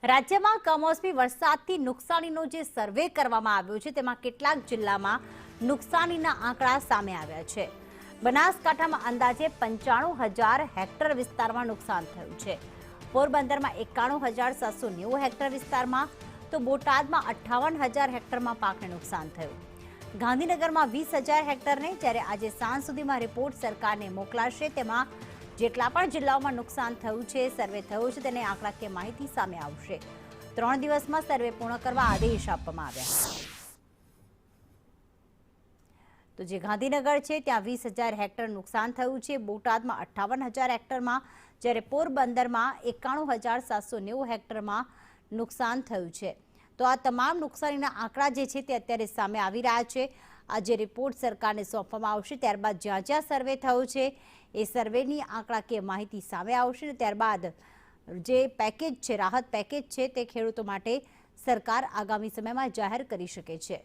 રાજ્યમાં કમોસમી વરસાદથી નુકસાનીનો જે સર્વે કરવામાં આવ્યો છે તેમાં કેટલાક જિલ્લામાં નુકસાનીના આંકડા સામે આવ્યા છે। બનાસકાંઠામાં અંદાજે 95,000 હેક્ટર વિસ્તારમાં નુકસાન થયું છે। પોરબંદરમાં 91,790 હેક્ટર વિસ્તારમાં, તો બોટાદમાં 58,000 હેક્ટરમાં પાકને નુકસાન થયું। ગાંધીનગરમાં 20,000 હેક્ટરને, જ્યારે આજે સાંજ સુધીમાં રિપોર્ટ સરકારને મોકલાશે। તેમાં જેટલા પણ જિલ્લાઓમાં નુકસાન થયું છે, સર્વે થયો છે, તેને આંકડાકીય માહિતી સામે આવશે। 3 દિવસમાં સર્વે પૂર્ણ કરવા આદેશ આપવામાં આવ્યા। તો જે ગાંધીનગર છે ત્યાં 20,000 હેક્ટર નુકસાન થયું છે, બોટાદમાં 58,000 હેક્ટરમાં, જ્યારે પોરબંદરમાં 91,790 હેક્ટરમાં નુકસાન થયું છે। તો આ તમામ નુકસાનીના આંકડા જે છે તે અત્યારે સામે આવી રહ્યા છે। આજે રિપોર્ટ સરકારને સોંપવામાં આવશે, ત્યારબાદ જ્યાં જ્યાં સર્વે થયો છે એ સર્વેની આંકડાકીય માહિતી સામે આવશે, અને ત્યારબાદ જે પેકેજ છે, રાહત પેકેજ છે, તે ખેડૂતો માટે સરકાર આગામી સમયમાં જાહેર કરી શકે છે।